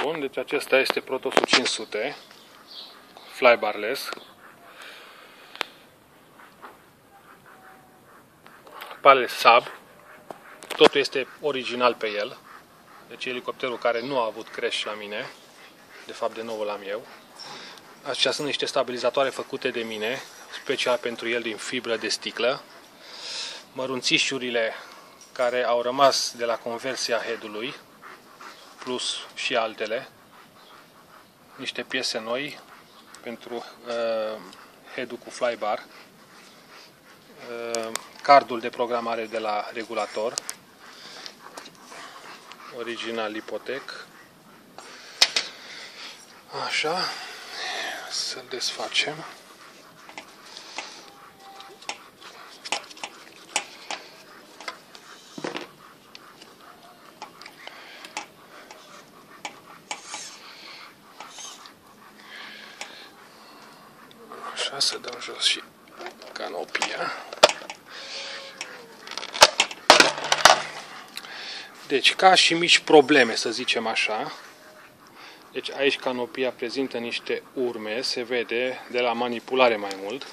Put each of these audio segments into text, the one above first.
Bun, deci acesta este Protosul 500 flybarless. Pale sub, totul este original pe el. Deci elicopterul care nu a avut crash la mine, de fapt de nou l-am eu. Acestea sunt niște stabilizatoare făcute de mine, special pentru el din fibră de sticlă. Mărunțișurile care au rămas de la conversia head-ului, plus și altele. Niște piese noi pentru head-ul cu flybar. Cardul de programare de la regulator, original Lipotec. Așa, să-l desfacem. Așa, să dăm jos și canopia. Deci, ca și mici probleme, să zicem așa. Deci aici canopia prezintă niște urme, se vede de la manipulare mai mult.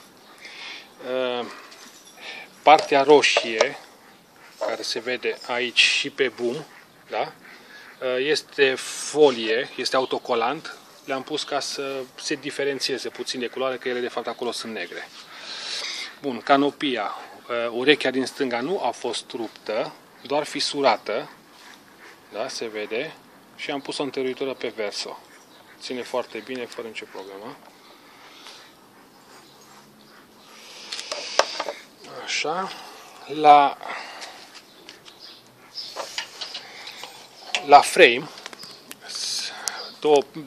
Partea roșie, care se vede aici și pe boom, da? Este folie, este autocolant. Le-am pus ca să se diferențieze puțin de culoare, că ele de fapt acolo sunt negre. Bun, canopia, urechea din stânga nu a fost ruptă, doar fisurată. Da, se vede. Și am pus o întăritură pe verso. Ține foarte bine, fără nicio problemă. Așa. La frame,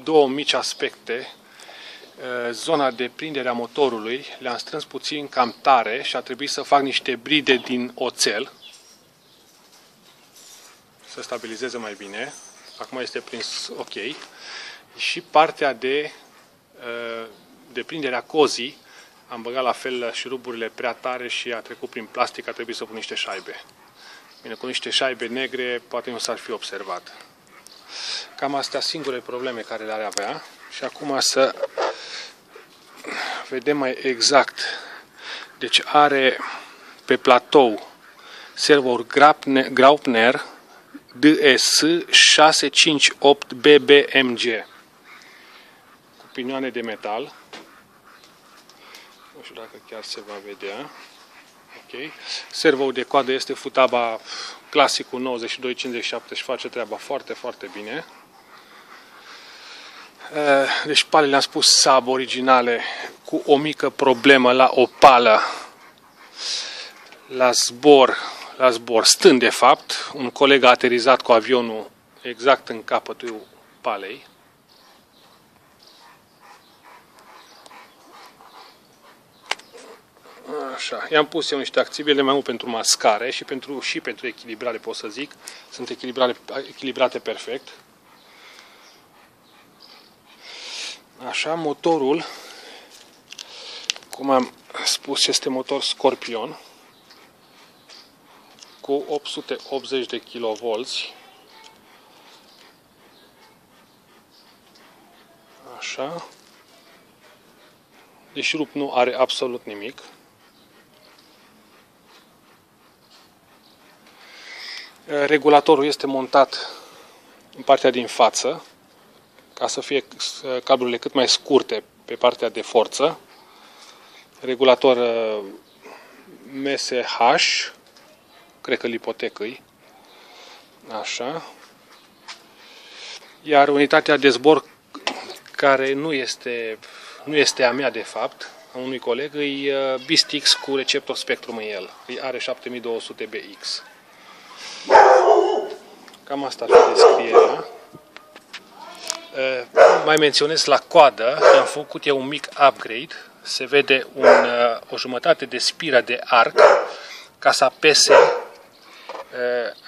două mici aspecte. Zona de prindere a motorului le-am strâns puțin cam tare și a trebuit să fac niște bride din oțel să stabilizeze mai bine. Acum este prins ok. Și partea de prinderea cozii am băgat la fel șuruburile prea tare și a trecut prin plastic, a trebuit să pun niște șaibe. Bine, cu niște șaibe negre poate nu s-ar fi observat. Cam astea singure probleme care le-ar avea. Și acum să vedem mai exact. Deci are pe platou servouri Graupner DS 658 BBMG cu pinioane de metal. Nu știu dacă chiar se va vedea. Ok. Servoul de coadă este Futaba clasicul 9257 și face treaba foarte, foarte bine. Deci palele le-am spus sub originale, cu o mică problemă la o pală la zbor stând de fapt. Un coleg a aterizat cu avionul exact în capătul palei. Așa, i-am pus eu niște acțibile mai mult pentru mascare și pentru echilibrare, pot să zic. Sunt echilibrate perfect. Așa, motorul, cum am spus, este motor Scorpion cu 880 de kV. Așa. Deci rup nu are absolut nimic. Regulatorul este montat în partea din față, ca să fie cablurile cât mai scurte pe partea de forță. Regulator MSH, cred că Lipotec-i. Așa. Iar unitatea de zbor, care nu este a mea de fapt, a unui coleg, e Bistix cu receptor Spectrum în el. Îi are 7200 BX. Cam asta ar fi descrierea. Mai menționez la coadă că am făcut eu un mic upgrade. Se vede o jumătate de spiră de arc ca să apese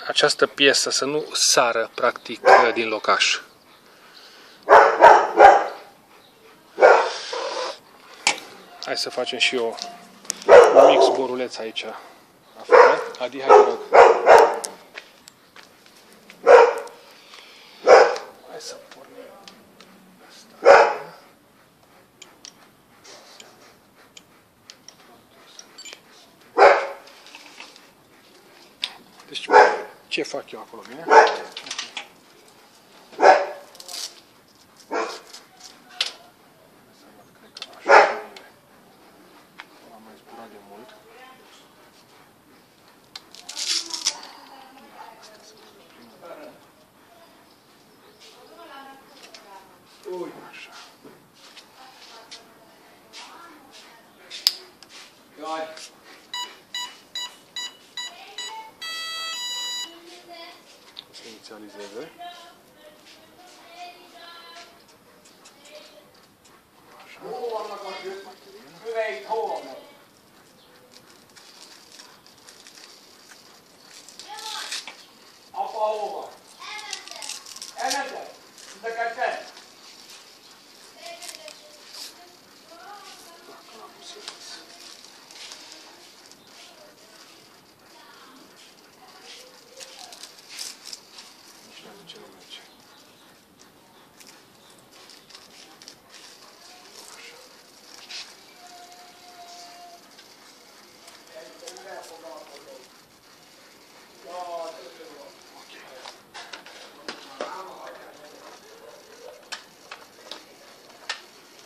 această piesă să nu sară practic din locaș. Hai să facem și eu un mic zboruleț aici afară. Adi, hai te rog. Hai să pornim. Ce fac eu acolo, bine? Am mai zburat de mult. Așa. Să inițializeze. Așa. Ce nu merge.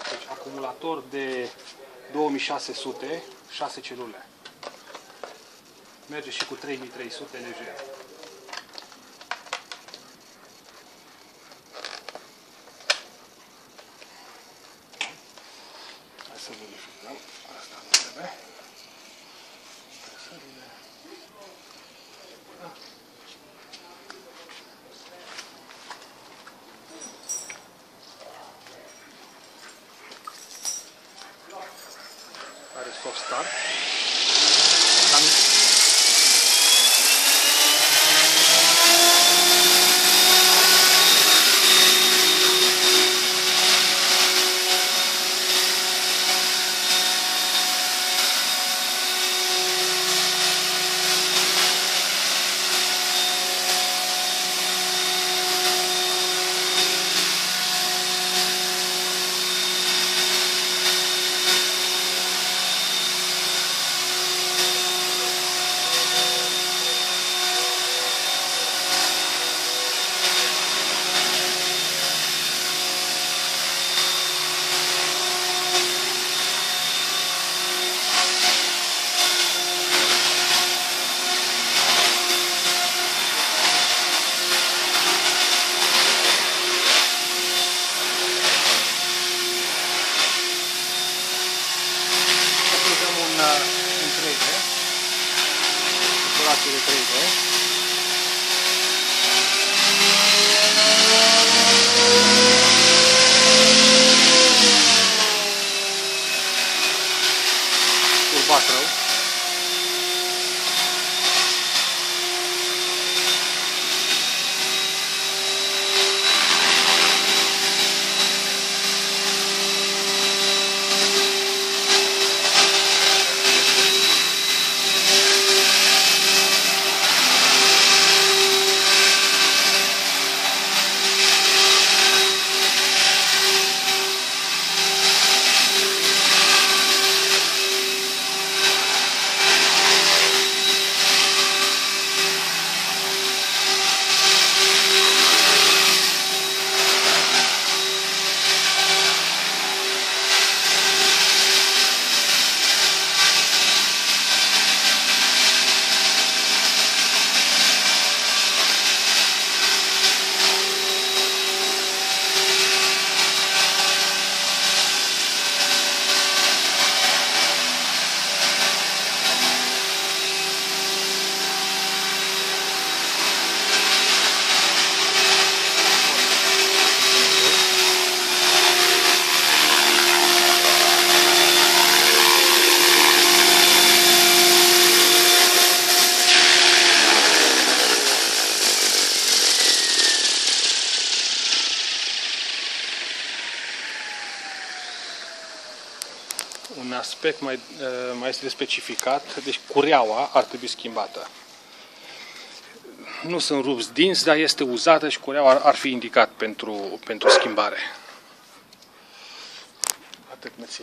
Deci, acumulator de 2600, 6 celule. Merge și cu 3300 lejer. Să verificăm. Asta nu trebuie. Are stop start. De 3D. Curvatră. Un aspect mai este specificat, deci cureaua ar trebui schimbată. Nu sunt rupți dinți, dar este uzată și cureaua ar fi indicat pentru schimbare. Atât, mersi.